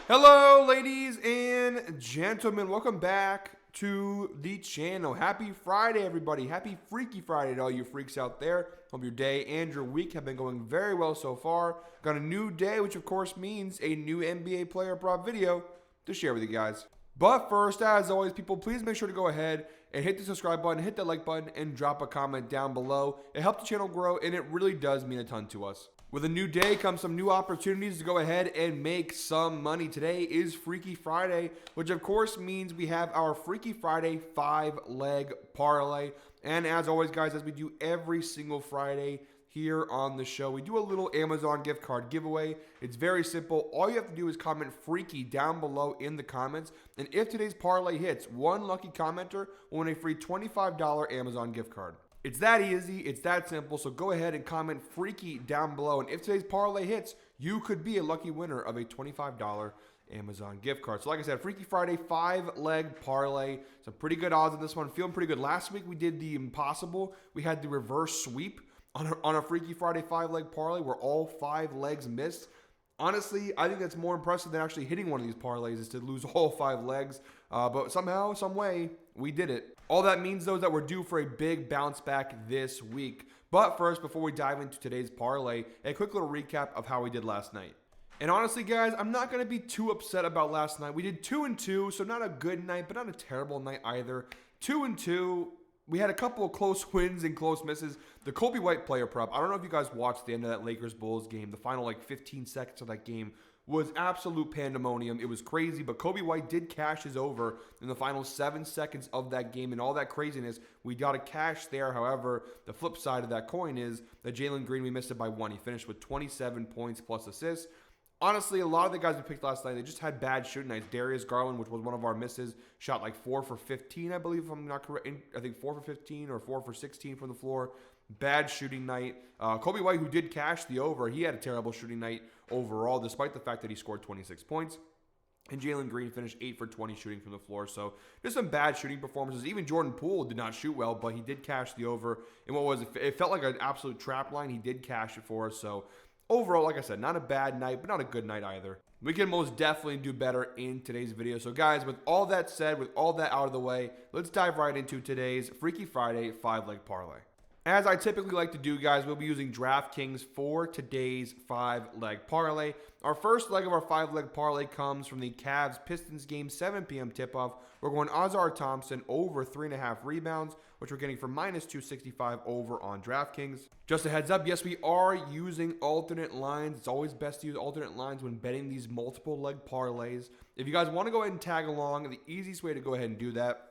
Hello, ladies and gentlemen. Welcome back to the channel. Happy Friday, everybody. Happy Freaky Friday to all you freaks out there. Hope your day and your week have been going very well so far. Got a new day, which of course means a new NBA player prop video to share with you guys. But first, as always, people, please make sure to go ahead and hit the subscribe button, hit that like button, and drop a comment down below. It helps the channel grow, and it really does mean a ton to us. With a new day comes some new opportunities to go ahead and make some money. Today is Freaky Friday, which of course means we have our Freaky Friday 5-leg parlay. And as always, guys, as we do every single Friday here on the show, we do a little Amazon gift card giveaway. It's very simple. All you have to do is comment Freaky down below in the comments. And if today's parlay hits, one lucky commenter will win a free $25 Amazon gift card. It's that easy, it's that simple, so go ahead and comment Freaky down below. And if today's parlay hits, you could be a lucky winner of a $25 Amazon gift card. So like I said, Freaky Friday 5-leg parlay. Some pretty good odds on this one. Feeling pretty good. Last week we did the impossible. We had the reverse sweep on a Freaky Friday 5-leg parlay where all 5 legs missed. Honestly, I think that's more impressive than actually hitting one of these parlays is to lose all 5 legs. But somehow, some way, we did it. All that means, though, is that we're due for a big bounce back this week. But first, before we dive into today's parlay, a quick little recap of how we did last night. And honestly, guys, I'm not going to be too upset about last night. We did 2-2, so not a good night, but not a terrible night either. 2-2. We had a couple of close wins and close misses. The Kobe White player prop, I don't know if you guys watched the end of that Lakers-Bulls game. The final, 15 seconds of that game was absolute pandemonium. It was crazy, but Kobe White did cash his over in the final 7 seconds of that game. And all that craziness, we got a cash there. However, the flip side of that coin is that Jalen Green, we missed it by 1. He finished with 27 points plus assists. Honestly, a lot of the guys we picked last night, they just had bad shooting nights. Darius Garland, which was one of our misses, shot 4 for 15, I believe, if I'm not correct. I think 4 for 15 or 4 for 16 from the floor. Bad shooting night. Kobe White, who did cash the over, he had a terrible shooting night overall, despite the fact that he scored 26 points. And Jalen Green finished 8 for 20 shooting from the floor. So just some bad shooting performances. Even Jordan Poole did not shoot well, but he did cash the over. And what was it? It felt like an absolute trap line. He did cash it for us. So overall, like I said, not a bad night, but not a good night either. We can most definitely do better in today's video. So guys, with all that said, with all that out of the way, let's dive right into today's Freaky Friday 5-leg parlay. As I typically like to do, guys, we'll be using DraftKings for today's 5-leg parlay. Our first leg of our 5-leg parlay comes from the Cavs-Pistons game, 7 p.m. tip-off. We're going Ozar Thompson over 3.5 rebounds, which we're getting for minus 265 over on DraftKings. Just a heads up, yes, we are using alternate lines. It's always best to use alternate lines when betting these multiple leg parlays. If you guys want to go ahead and tag along, the easiest way to go ahead and do that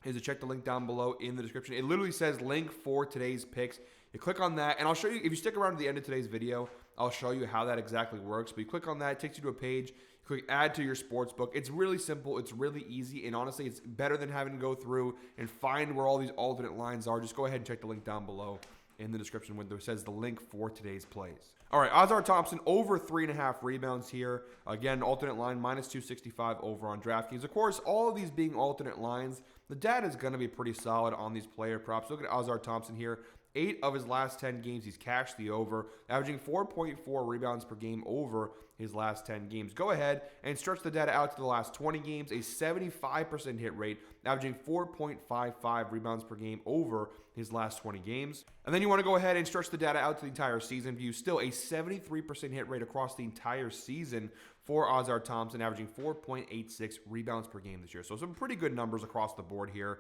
is to check the link down below in the description. It literally says link for today's picks. You click on that, and I'll show you, if you stick around to the end of today's video, I'll show you how that exactly works. But you click on that, it takes you to a page, you click add to your sports book. It's really simple, it's really easy, and honestly, it's better than having to go through and find where all these alternate lines are. Just go ahead and check the link down below in the description window. It says the link for today's plays. All right, Ozar Thompson over 3.5 rebounds here. Again, alternate line, minus 265 over on DraftKings. Of course, all of these being alternate lines, the data is going to be pretty solid on these player props. Look at Ozar Thompson here. 8 of his last 10 games, he's cashed the over, averaging 4.4 rebounds per game over his last 10 games. Go ahead and stretch the data out to the last 20 games, a 75% hit rate, averaging 4.55 rebounds per game over his last 20 games. And then you want to go ahead and stretch the data out to the entire season view. Still a 73% hit rate across the entire season for Ozar Thompson, averaging 4.86 rebounds per game this year. So some pretty good numbers across the board here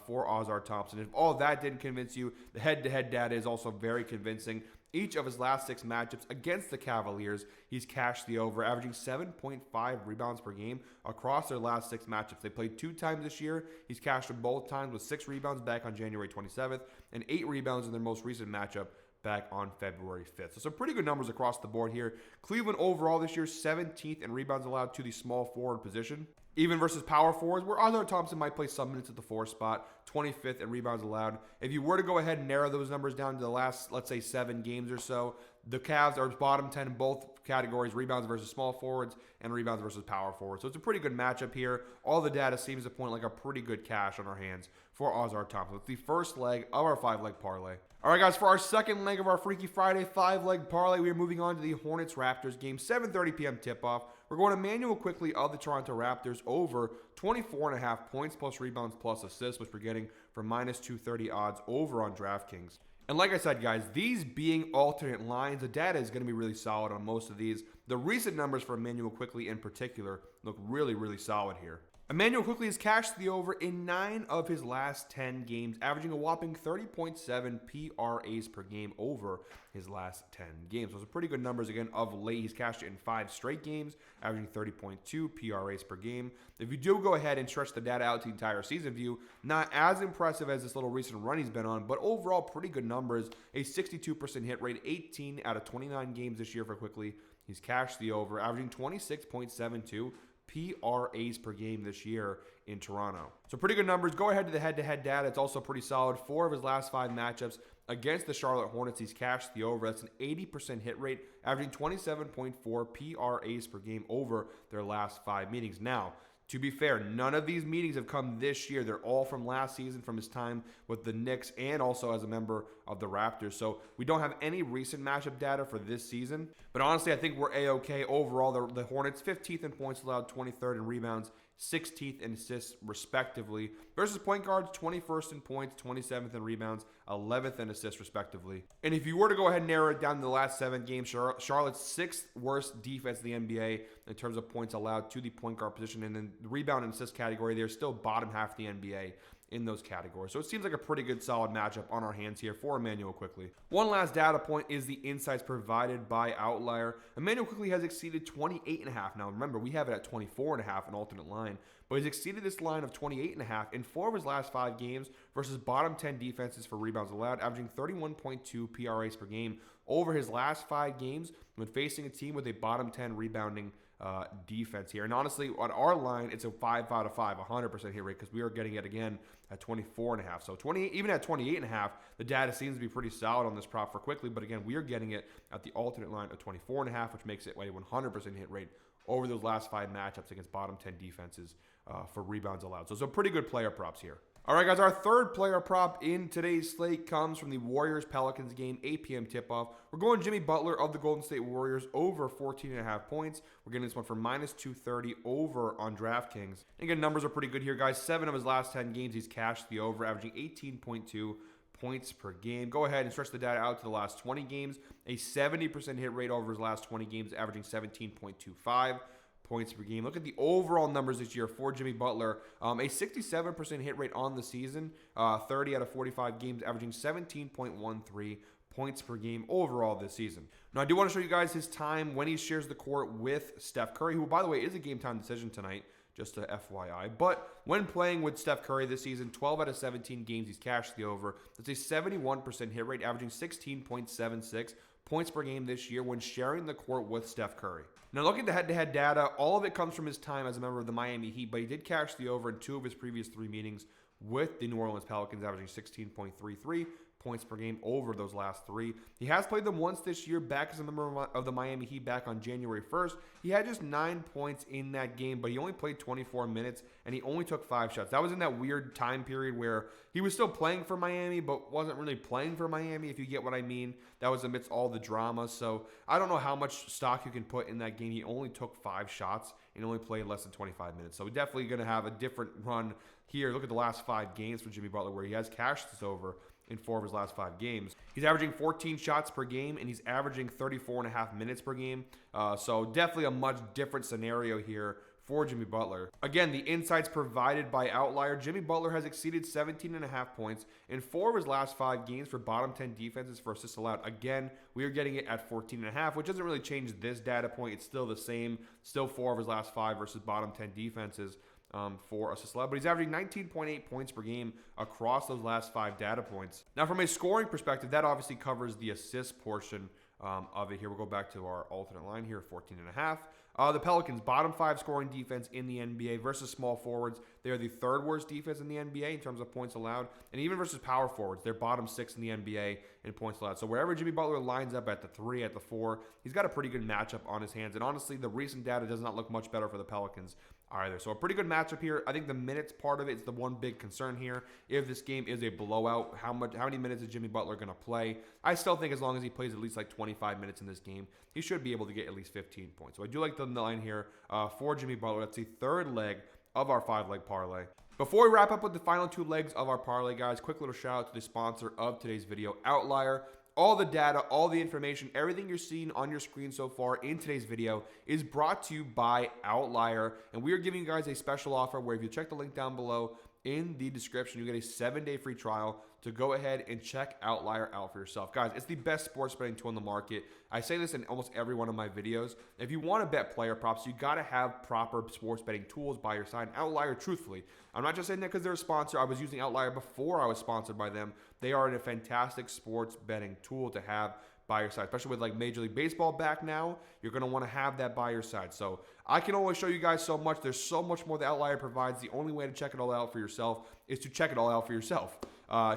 for Ozar Thompson. If all that didn't convince you, the head-to-head data is also very convincing. Each of his last 6 matchups against the Cavaliers, he's cashed the over, averaging 7.5 rebounds per game across their last 6 matchups. They played 2 times this year. He's cashed them both times with 6 rebounds back on January 27th and 8 rebounds in their most recent matchup back on February 5th. So some pretty good numbers across the board here. Cleveland overall this year, 17th in rebounds allowed to the small forward position. Even versus power forwards, where Ozar Thompson might play some minutes at the 4 spot, 25th in rebounds allowed. If you were to go ahead and narrow those numbers down to the last, let's say, 7 games or so, the Cavs are bottom 10 in both categories, rebounds versus small forwards and rebounds versus power forwards. So it's a pretty good matchup here. All the data seems to point like a pretty good cash on our hands for Ozar Thompson. It's the first leg of our 5-leg parlay. All right, guys, for our second leg of our Freaky Friday 5-leg parlay, we are moving on to the Hornets-Raptors game, 7:30 p.m. tip-off. We're going Emmanuel quickly of the Toronto Raptors over 24.5 points plus rebounds plus assists, which we're getting for minus 230 odds over on DraftKings. And like I said, guys, these being alternate lines, the data is going to be really solid on most of these. The recent numbers for Emmanuel Quickley in particular look really, really solid here. Emmanuel Quickley has cashed the over in 9 of his last 10 games, averaging a whopping 30.7 PRAs per game over his last 10 games. Those are pretty good numbers. Again, of late, he's cashed it in 5 straight games, averaging 30.2 PRAs per game. If you do go ahead and stretch the data out to the entire season view, not as impressive as this little recent run he's been on, but overall pretty good numbers. A 62% hit rate, 18 out of 29 games this year for Quickley. He's cashed the over, averaging 26.72 PRAs per game this year in Toronto. So pretty good numbers. Go ahead to the head-to-head data. It's also pretty solid. 4 of his last 5 matchups against the Charlotte Hornets, he's cashed the over. That's an 80% hit rate, averaging 27.4 PRAs per game over their last 5 meetings. Now, to be fair, none of these meetings have come this year. They're all from last season, from his time with the Knicks and also as a member of the Raptors. So we don't have any recent matchup data for this season. But honestly, I think we're A-okay. Overall, the Hornets, 15th in points allowed, 23rd in rebounds, 16th in assists, respectively. Versus point guards, 21st in points, 27th in rebounds, 11th in assists, respectively. And if you were to go ahead and narrow it down to the last 7 games, Charlotte's 6th worst defense in the NBA in terms of points allowed to the point guard position. And then the rebound and assist category, they're still bottom half of the NBA in those categories. So it seems like a pretty good solid matchup on our hands here for Emmanuel Quickley. One last data point is the insights provided by Outlier. Emmanuel Quickley has exceeded 28.5. Now remember, we have it at 24.5, an alternate line, but he's exceeded this line of 28.5 in 4 of his last 5 games versus bottom 10 defenses for rebounds allowed, averaging 31.2 PRAs per game over his last 5 games when facing a team with a bottom 10 rebounding defense here. And honestly, on our line, it's a 5 out of 5, 100% hit rate, because we are getting it again at 24.5. So even at 28.5, the data seems to be pretty solid on this prop for Quickley. But again, we are getting it at the alternate line of 24.5, which makes it a 100% hit rate over those last 5 matchups against bottom 10 defenses for rebounds allowed. So some pretty good player props here. All right, guys, our third player prop in today's slate comes from the Warriors-Pelicans game, 8 p.m. tip-off. We're going Jimmy Butler of the Golden State Warriors over 14.5 points. We're getting this one for minus 230 over on DraftKings. And again, numbers are pretty good here, guys. 7 of his last 10 games, he's cashed the over, averaging 18.2 points per game. Go ahead and stretch the data out to the last 20 games. A 70% hit rate over his last 20 games, averaging 17.25 points per game. Look at the overall numbers this year for Jimmy Butler. A 67% hit rate on the season, 30 out of 45 games, averaging 17.13 points per game overall this season. Now, I do want to show you guys his time when he shares the court with Steph Curry, who, by the way, is a game-time decision tonight, just a FYI. But when playing with Steph Curry this season, 12 out of 17 games, he's cashed the over. That's a 71% hit rate, averaging 16.76 points per game this year when sharing the court with Steph Curry. Now, look at the head-to-head data. All of it comes from his time as a member of the Miami Heat, but he did cash the over in 2 of his previous 3 meetings with the New Orleans Pelicans, averaging 16.33 points per game over those last 3. He has played them once this year, back as a member of the Miami Heat back on January 1st. He had just 9 points in that game, but he only played 24 minutes, and he only took 5 shots. That was in that weird time period where he was still playing for Miami, but wasn't really playing for Miami, if you get what I mean. That was amidst all the drama, so I don't know how much stock you can put in that game. He only took 5 shots and only played less than 25 minutes, so we're definitely going to have a different run here. Look at the last 5 games for Jimmy Butler, where he has cashed this over in 4 of his last 5 games. He's averaging 14 shots per game, and he's averaging 34.5 minutes per game. So definitely a much different scenario here for Jimmy Butler. Again, the insights provided by Outlier. Jimmy Butler has exceeded 17.5 points in 4 of his last 5 games for bottom 10 defenses for assists allowed. Again, we are getting it at 14.5, which doesn't really change this data point. It's still the same. Still 4 of his last 5 versus bottom 10 defenses for assists allowed, but he's averaging 19.8 points per game across those last 5 data points. Now, from a scoring perspective, that obviously covers the assist portion of it here. We'll go back to our alternate line here, 14.5. The Pelicans, bottom 5 scoring defense in the NBA versus small forwards. They are the 3rd worst defense in the NBA in terms of points allowed. And even versus power forwards, they're bottom 6 in the NBA in points allowed. So wherever Jimmy Butler lines up at the 3, at the 4, he's got a pretty good matchup on his hands. And honestly, the recent data does not look much better for the Pelicans either. So a pretty good matchup here. I think the minutes part of it is the one big concern here. If this game is a blowout, how many minutes is Jimmy Butler going to play? I still think as long as he plays at least like 25 minutes in this game, he should be able to get at least 15 points. So I do like the line here for Jimmy Butler. That's the third leg of our 5-leg parlay. Before we wrap up with the final 2 legs of our parlay, guys, quick little shout out to the sponsor of today's video, Outlier. All the data, all the information, everything you're seeing on your screen so far in today's video is brought to you by Outlier. And we are giving you guys a special offer where if you check the link down below in the description, you get a 7-day free trial to go ahead and check Outlier out for yourself. Guys, it's the best sports betting tool in the market. I say this in almost every one of my videos. If you want to bet player props, you got to have proper sports betting tools by your side. Outlier, truthfully, I'm not just saying that because they're a sponsor. I was using Outlier before I was sponsored by them. They are a fantastic sports betting tool to have by your side, especially with like Major League Baseball back now. You're going to want to have that by your side. So I can only show you guys so much. There's so much more that Outlier provides. The only way to check it all out for yourself is to check it all out for yourself.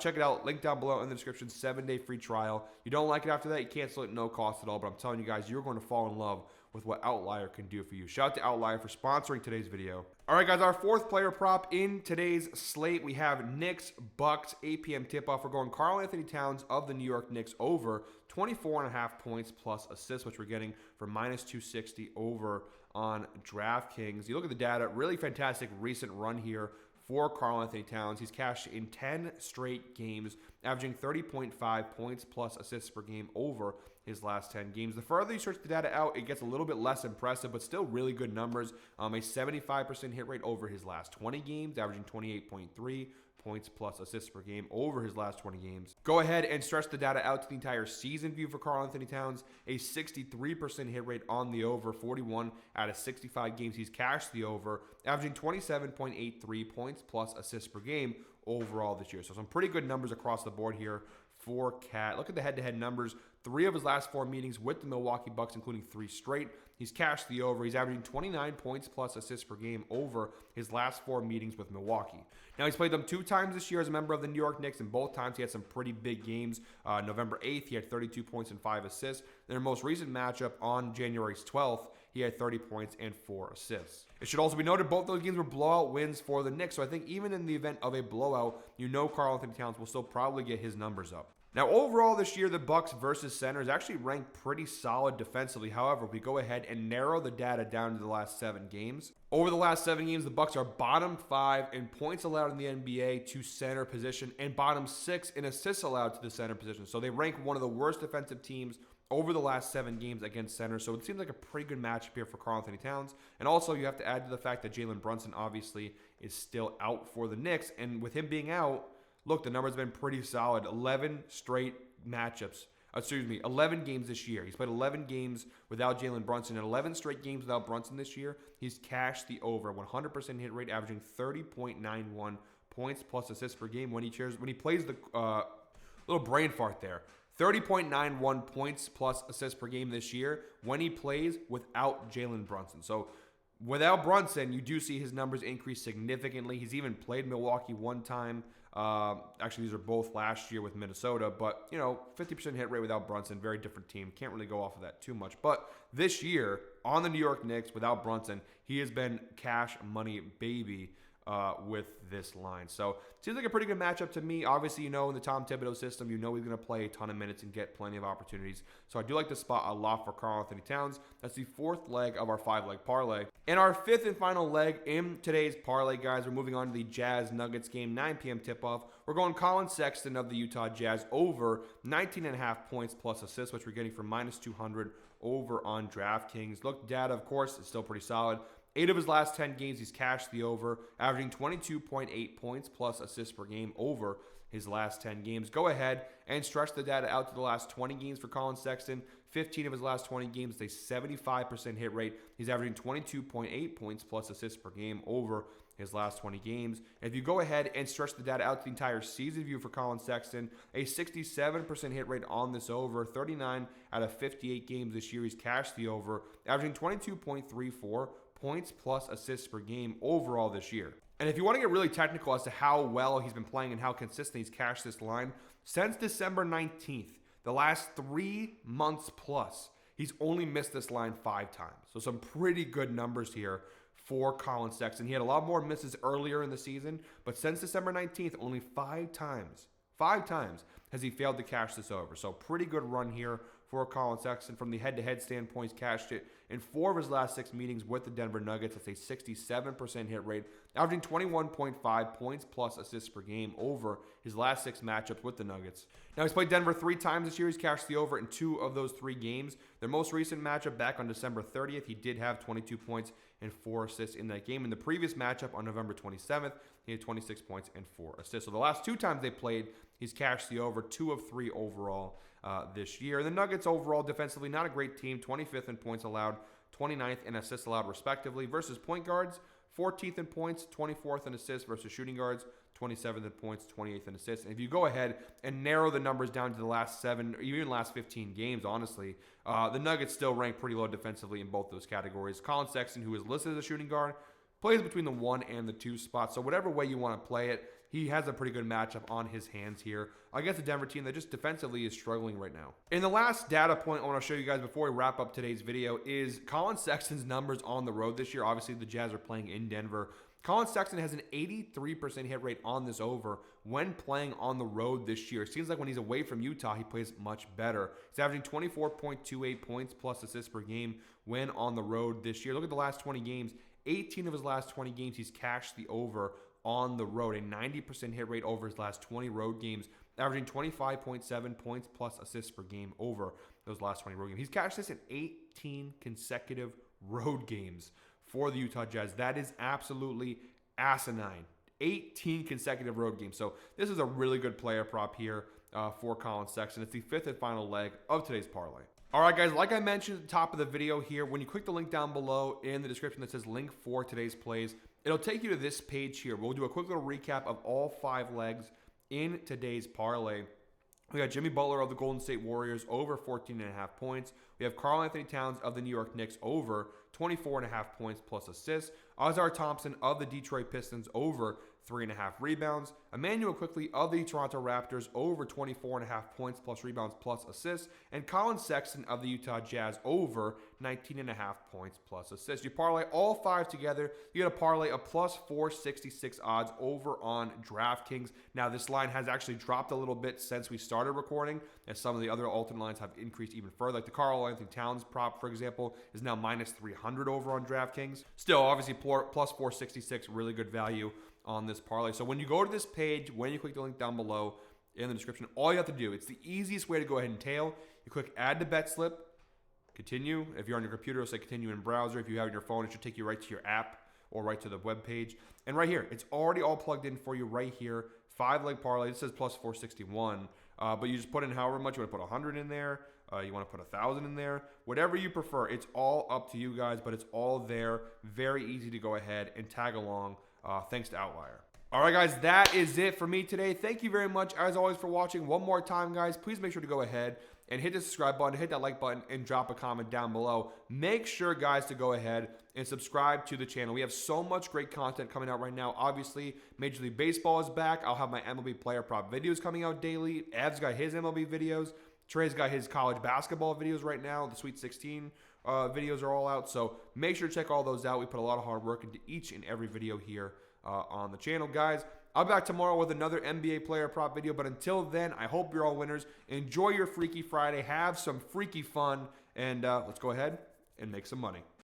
Check it out. Link down below in the description. 7-day free trial. You don't like it after that, you cancel it, no cost at all. But I'm telling you guys, you're going to fall in love with what Outlier can do for you. Shout out to Outlier for sponsoring today's video. All right, guys, our 4th player prop in today's slate, we have Knicks, Bucks, 8 p.m. tip-off. We're going Karl Anthony Towns of the New York Knicks over 24.5 points plus assists, which we're getting for -260 over on DraftKings. You look at the data, really fantastic recent run here for Karl Anthony Towns. He's cashed in 10 straight games, averaging 30.5 points plus assists per game over his last 10 games. The further you search the data out, it gets a little bit less impressive, but still really good numbers. A 75% hit rate over his last 20 games, averaging 28.3 points plus assists per game over his last 20 games. Go ahead and stretch the data out to the entire season view for Karl Anthony Towns. A 63% hit rate on the over, 41 out of 65 games he's cashed the over, averaging 27.83 points plus assists per game overall this year. So some pretty good numbers across the board here for Cat. Look at the head-to-head numbers. 3 of his last 4 meetings with the Milwaukee Bucks, including 3 straight. He's cashed the over. He's averaging 29 points plus assists per game over his last 4 meetings with Milwaukee. Now, he's played them 2 times this year as a member of the New York Knicks, and both times he had some pretty big games. November 8th, he had 32 points and 5 assists. In their most recent matchup on January 12th, he had 30 points and 4 assists. It should also be noted both those games were blowout wins for the Knicks, so I think even in the event of a blowout, you know Karl Anthony Towns will still probably get his numbers up. Now, overall this year, the Bucks versus centers actually ranked pretty solid defensively. However, we go ahead and narrow the data down to the last 7 games. Over the last 7 games, the Bucks are bottom 5 in points allowed in the NBA to center position and bottom 6 in assists allowed to the center position. So they rank one of the worst defensive teams over the last 7 games against center. So it seems like a pretty good matchup here for Karl Anthony Towns. And also, you have to add to the fact that Jalen Brunson obviously is still out for the Knicks. And with him being out, look, the numbers have been pretty solid. 11 straight matchups. 11 games this year. He's played 11 games without Jalen Brunson and 11 straight games without Brunson this year. He's cashed the over, 100% hit rate, averaging 30.91 points plus assists per game when he plays the little brain fart there. 30.91 points plus assists per game this year when he plays without Jalen Brunson. So without Brunson, you do see his numbers increase significantly. He's even played Milwaukee 1 time. Actually, these are both last year with Minnesota, but, 50% hit rate without Brunson, very different team. Can't really go off of that too much. But this year, on the New York Knicks, without Brunson, he has been cash money baby with this line. So, seems like a pretty good matchup to me. Obviously, in the Tom Thibodeau system, he's going to play a ton of minutes and get plenty of opportunities. So, I do like this spot a lot for Karl Anthony Towns. That's the 4th leg of our 5-leg parlay. And our 5th and final leg in today's parlay, guys, we're moving on to the Jazz Nuggets game, 9 p.m. tip-off. We're going Colin Sexton of the Utah Jazz over 19.5 points plus assists, which we're getting for -200 over on DraftKings. Look, data, of course, is still pretty solid. 8 of his last 10 games, he's cashed the over, averaging 22.8 points plus assists per game over his last 10 games. Go ahead and stretch the data out to the last 20 games for Colin Sexton. 15 of his last 20 games, a 75% hit rate. He's averaging 22.8 points plus assists per game over his last 20 games. And if you go ahead and stretch the data out to the entire season view for Colin Sexton, a 67% hit rate on this over. 39 out of 58 games this year, he's cashed the over, averaging 22.34 points plus assists per game overall this year. And if you want to get really technical as to how well he's been playing and how consistent he's cashed this line, since December 19th, the last 3 months plus, he's only missed this line 5 times. So some pretty good numbers here for Colin Sexton. He had a lot more misses earlier in the season, but since December 19th, only 5 times has he failed to cash this over. So pretty good run here for Colin Sexton. From the head-to-head standpoint, he's cashed it in 4 of his last 6 meetings with the Denver Nuggets. That's a 67% hit rate, averaging 21.5 points plus assists per game over his last 6 matchups with the Nuggets. Now, he's played Denver 3 times this year. He's cashed the over in 2 of those 3 games. Their most recent matchup back on December 30th, he did have 22 points and 4 assists in that game. In the previous matchup on November 27th, he had 26 points and 4 assists. So the last 2 times they played, he's cashed the over, 2 of 3 overall this year. The Nuggets overall defensively, not a great team, 25th in points allowed, 29th in assists allowed respectively. Versus point guards, 14th in points, 24th in assists versus shooting guards, 27th in points, 28th in assists. And if you go ahead and narrow the numbers down to the last 7 or even last 15 games, honestly, the Nuggets still rank pretty low defensively in both those categories. Colin Sexton, who is listed as a shooting guard, plays between the 1 and the 2 spots. So whatever way you want to play it, he has a pretty good matchup on his hands here against the Denver team that just defensively is struggling right now. And the last data point I want to show you guys before we wrap up today's video is Colin Sexton's numbers on the road this year. Obviously, the Jazz are playing in Denver. Colin Sexton has an 83% hit rate on this over when playing on the road this year. It seems like when he's away from Utah, he plays much better. He's averaging 24.28 points plus assists per game when on the road this year. Look at the last 20 games. 18 of his last 20 games, he's cashed the over on the road. A 90% hit rate over his last 20 road games, averaging 25.7 points plus assists per game over those last 20 road games. He's cashed this in 18 consecutive road games for the Utah Jazz. That is absolutely asinine. 18 consecutive road games. So this is a really good player prop here for Colin Sexton. It's the 5th and final leg of today's parlay. All right, guys, like I mentioned at the top of the video here, when you click the link down below in the description that says link for today's plays, it'll take you to this page here. We'll do a quick little recap of all 5 legs in today's parlay. We got Jimmy Butler of the Golden State Warriors over 14.5 points. We have Karl Anthony Towns of the New York Knicks over 24.5 points plus assists. Ozar Thompson of the Detroit Pistons over 3.5 rebounds. Emmanuel Quickley of the Toronto Raptors over 24.5 points plus rebounds plus assists. And Colin Sexton of the Utah Jazz over 19.5 points plus assists. You parlay all 5 together, you get a parlay of plus 466 odds over on DraftKings. Now, this line has actually dropped a little bit since we started recording, as some of the other alternate lines have increased even further. Like the Karl Anthony Towns prop, for example, is now minus 300 over on DraftKings. Still, obviously, plus 466, really good value on this parlay. So when you go to this page, when you click the link down below in the description, all you have to do, it's the easiest way to go ahead and tail. You click add to bet slip, continue. If you're on your computer, it'll say continue in browser. If you have it on your phone, it should take you right to your app or right to the web page. And right here, it's already all plugged in for you right here. 5-leg parlay. It says plus 461, but you just put in however much. You want to put 100 in there. You want to put 1,000 in there. Whatever you prefer. It's all up to you guys, but it's all there. Very easy to go ahead and tag along. Thanks to Outlier. All right, guys, that is it for me today. Thank you very much, as always, for watching. One more time, guys, please make sure to go ahead and hit the subscribe button, hit that like button, and drop a comment down below. Make sure, guys, to go ahead and subscribe to the channel. We have so much great content coming out right now. Obviously, Major League Baseball is back. I'll have my MLB player prop videos coming out daily. Ev's got his MLB videos. Trey's got his college basketball videos right now. The Sweet 16 videos are all out. So make sure to check all those out. We put a lot of hard work into each and every video here on the channel. Guys, I'll be back tomorrow with another NBA player prop video. But until then, I hope you're all winners. Enjoy your Freaky Friday. Have some freaky fun. And let's go ahead and make some money.